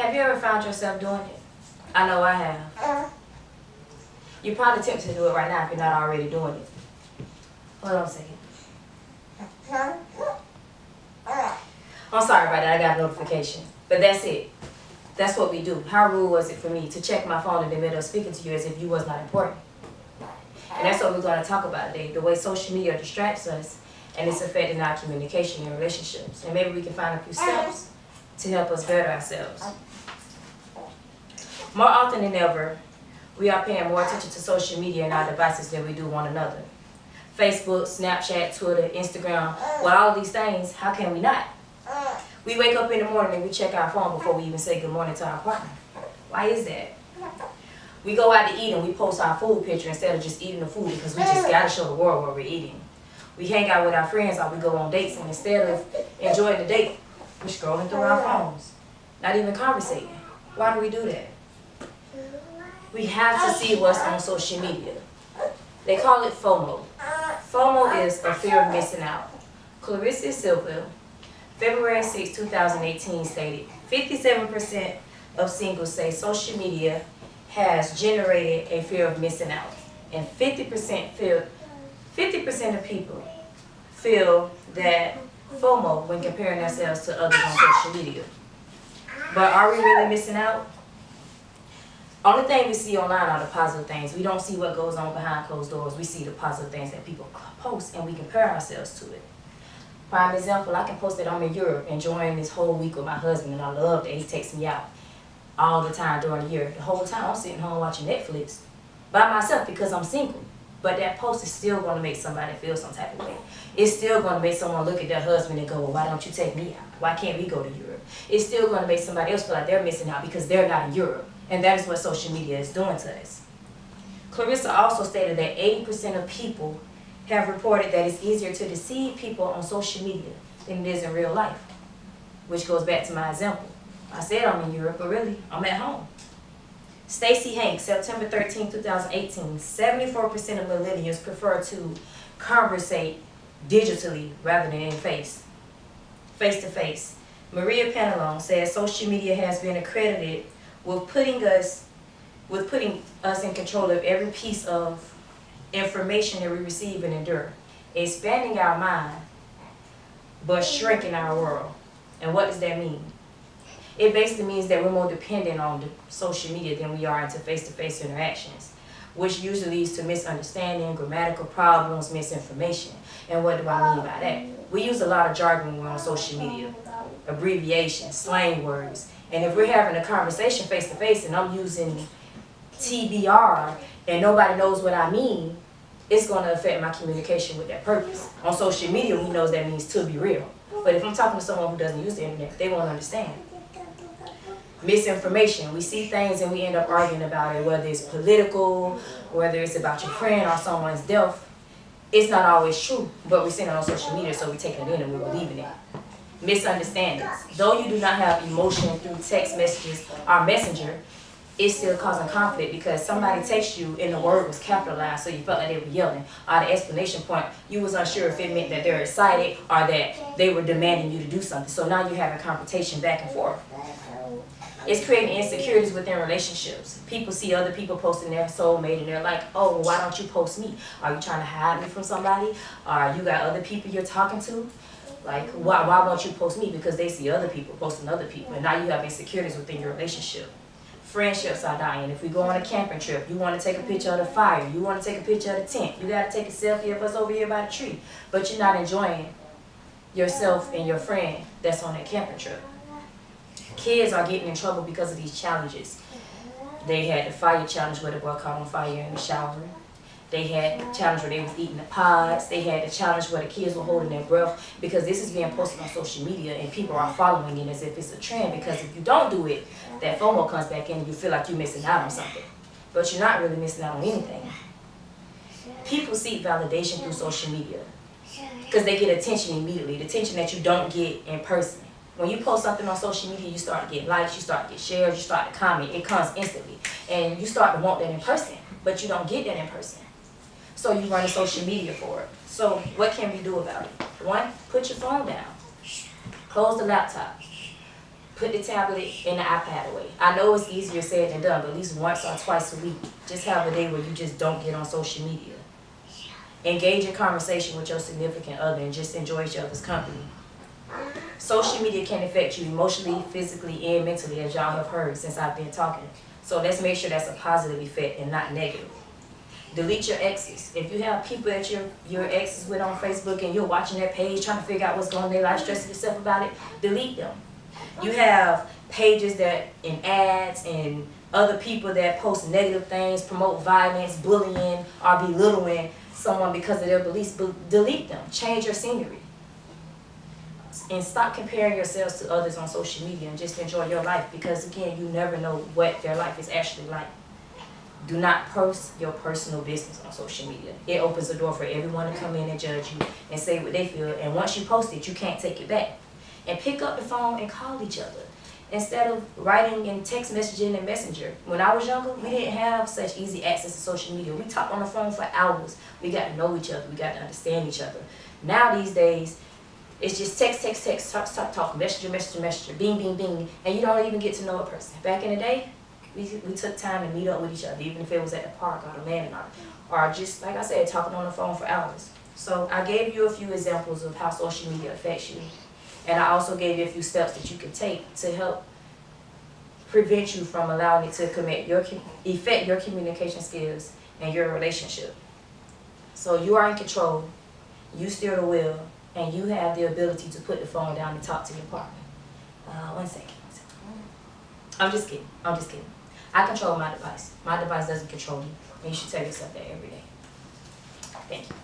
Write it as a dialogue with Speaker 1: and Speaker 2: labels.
Speaker 1: Have you ever found yourself doing it? I know I have. You're probably tempted to do it right now if you're not already doing it. Hold on a second. I'm sorry about that, I got a notification. But that's it. That's what we do. How rude was it for me to check my phone in the middle of speaking to you as if you was not important? And that's what we're going to talk about today, the way social media distracts us and it's affecting our communication and relationships. And maybe we can find a few steps to help us better ourselves. More often than ever, we are paying more attention to social media and our devices than we do one another. Facebook, Snapchat, Twitter, Instagram, well, all of these things, how can we not? We wake up in the morning and we check our phone before we even say good morning to our partner. Why is that? We go out to eat and we post our food picture instead of just eating the food because we just got to show the world what we're eating. We hang out with our friends or we go on dates and instead of enjoying the date, we're scrolling through our phones, not even conversating. Why do we do that? We have to see what's on social media. They call it FOMO. FOMO is a fear of missing out. Clarissa Silva, February 6, 2018 stated, 57% of singles say social media has generated a fear of missing out. And 50% of people feel that FOMO when comparing themselves to others on social media. But are we really missing out? Only thing we see online are the positive things. We don't see what goes on behind closed doors. We see the positive things that people post and we compare ourselves to it. Prime example, I can post that I'm in Europe enjoying this whole week with my husband and I love that he takes me out all the time during the year. The whole time I'm sitting home watching Netflix by myself because I'm single. But that post is still going to make somebody feel some type of way. It's still going to make someone look at their husband and go, well, why don't you take me out? Why can't we go to Europe? It's still going to make somebody else feel like they're missing out because they're not in Europe. And that is what social media is doing to us. Clarissa also stated that 80% of people have reported that it's easier to deceive people on social media than it is in real life. Which goes back to my example. I said I'm in Europe, but really, I'm at home. Stacey Hanks, September 13, 2018, 74% of millennials prefer to conversate digitally rather than in face-to-face. Maria Penelon says social media has been accredited with putting us in control of every piece of information that we receive and endure, expanding our mind, but shrinking our world. And what does that mean? It basically means that we're more dependent on the social media than we are into face-to-face interactions, which usually leads to misunderstanding, grammatical problems, misinformation. And what do I mean by that? We use a lot of jargon when we're on social media, abbreviations, slang words. And if we're having a conversation face-to-face and I'm using TBR and nobody knows what I mean, it's going to affect my communication with that purpose. On social media, we know that means to be real. But if I'm talking to someone who doesn't use the internet, they won't understand. Misinformation. We see things and we end up arguing about it, whether it's political, whether it's about your friend or someone's death. It's not always true, but we're seeing it on social media, so we take it in and we're believing it. Misunderstandings. Though you do not have emotion through text messages or messenger, it's still causing conflict because somebody texts you and the word was capitalized, so you felt like they were yelling. Or the explanation point, you was unsure if it meant that they're excited or that they were demanding you to do something. So now you have a confrontation back and forth. It's creating insecurities within relationships. People see other people posting their soulmate and they're like, oh, well, why don't you post me? Are you trying to hide me from somebody? Or you got other people you're talking to? Like, why won't you post me? Because they see other people posting other people. And now you have insecurities within your relationship. Friendships are dying. If we go on a camping trip, you want to take a picture of the fire. You want to take a picture of the tent. You got to take a selfie of us over here by the tree. But you're not enjoying yourself and your friend that's on that camping trip. Kids are getting in trouble because of these challenges. They had the fire challenge where the boy caught on fire in the shower. They had the challenge where they was eating the pods. They had the challenge where the kids were holding their breath, because this is being posted on social media and people are following it as if it's a trend, because if you don't do it, that FOMO comes back in and you feel like you're missing out on something. But you're not really missing out on anything. People seek validation through social media because they get attention immediately, the attention that you don't get in person. When you post something on social media, you start to get likes, you start to get shares, you start to comment, it comes instantly. And you start to want that in person, but you don't get that in person. So you run to social media for it. So what can we do about it? One, put your phone down. Close the laptop. Put the tablet and the iPad away. I know it's easier said than done, but at least once or twice a week, just have a day where you just don't get on social media. Engage in conversation with your significant other and just enjoy each other's company. Social media can affect you emotionally, physically, and mentally, as y'all have heard since I've been talking. So let's make sure that's a positive effect and not negative. Delete your exes. If you have people that your exes with on Facebook and you're watching their page, trying to figure out what's going on in their life, stressing yourself about it, delete them. You have pages that in ads and other people that post negative things, promote violence, bullying, or belittling someone because of their beliefs. Delete them. Change your scenery. And stop comparing yourselves to others on social media and just enjoy your life, because again, you never know what their life is actually like. Do not post your personal business on social media. It opens the door for everyone to come in and judge you and say what they feel, and once you post it, you can't take it back. And pick up the phone and call each other instead of writing and text messaging and messenger. When I was younger, we didn't have such easy access to social media. We talked on the phone for hours. We got to know each other. We got to understand each other. Now these days, it's just text, talk, messenger, bing, bing, bing, and you don't even get to know a person. Back in the day, we took time to meet up with each other, even if it was at the park or the landing or just, like I said, talking on the phone for hours. So I gave you a few examples of how social media affects you, and I also gave you a few steps that you can take to help prevent you from allowing it to affect your communication skills and your relationship. So you are in control, you steer the wheel, and you have the ability to put the phone down and talk to your partner. One second. I'm just kidding. I control my device. My device doesn't control me. And you should tell yourself that every day. Thank you.